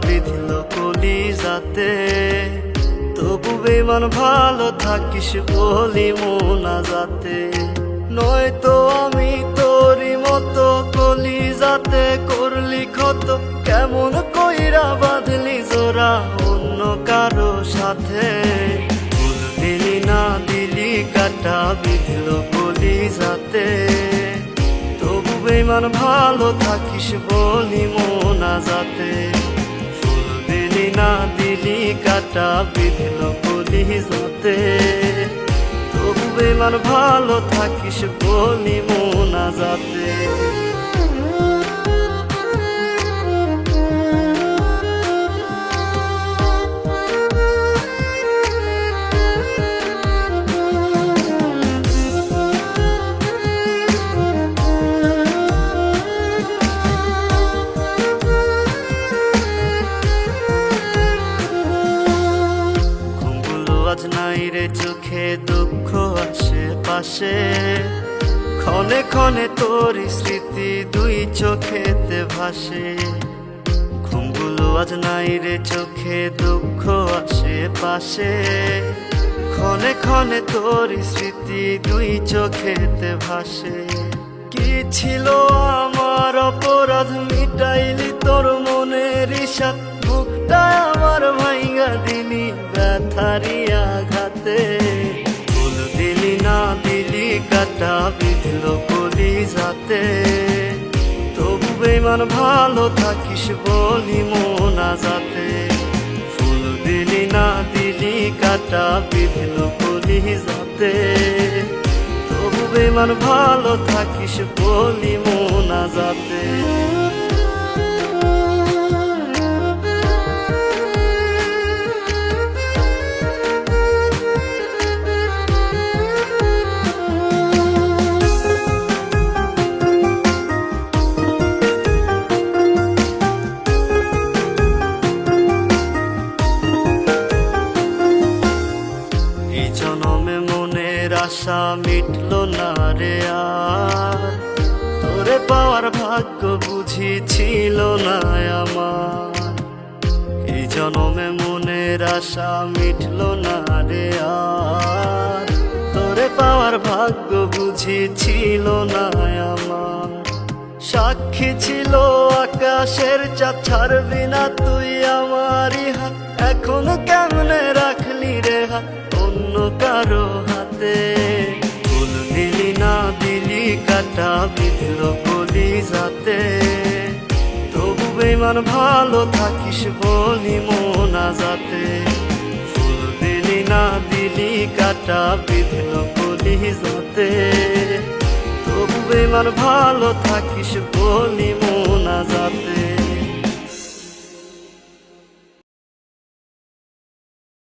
বিঁধল কলিজাতে, তবু বেমান ভালো থাকিস বলি মোনাজাতে। নয়তো আমি তোরই মতো কলিজাতে করলি ক্ষত, কেমন কইরা বাঁধলি জোড়া অন্য কারো সাথে। ফুল দিলি না দিলি কাটা বিঁধল কলিজাতে, তবু বেমান ভালো থাকিস বলি মোনাজাতে। ফুল দিলি না দিলি কাটা বিঁধল কলিজাতে, তবু বেমান ভালো থাকিস বলি মোনাজাতে। আজ নাই রে চোখে দুঃখ আশেপাশে, ক্ষণে ক্ষণে তোর স্মৃতি দুই চোখেতে ভাসে। ঘুমগুলো আজ নাই রে চোখে দুঃখ আশেপাশে, ক্ষণে ক্ষণে তোর স্মৃতি দুই চোখেতে ভাসে। কি ছিল আমার অপরাধ মিটাইলি তোর মনের ইশাত, বুকটা আমার ভাইঙ্গা দিলি ব্যথারি আঘাতে। ফুল দিলি না দিলি কাটা বিঁধল কলিজাতে, তবু বেমান ভালো থাকিস বলি মোনাজাতে। ফুল দিলি না দিলি কাটা বিঁধল কলিজাতে, তবু বেমান ভালো থাকিস বলি মোনাজাতে। জনমে মনের আশা মিটল না রে আর, তোরে পাওয়ার ভাগ্য বুঝি ছিল না আমার। এই জনমে মনের আশা মিটল না রে আর, তোরে পাওয়ার ভাগ্য বুঝি ছিল না আমার। সাক্ষী ছিল আকাশের চাঁদ, ছাড়বি না তুই আমারই হাত, এখন কেমনে রাখলি রে হাত অন্য কারো হাতে। ফুল দিলি না দিলি কাটা বিঁধল কলিজাতে, তবু বেমান ভালো থাকিস বলি মোনাজাতে। ফুল দিলি না দিলি কাটা বিঁধল কলিজাতে, তবু বেমান ভালো থাকিস বলি মোনাজাতে।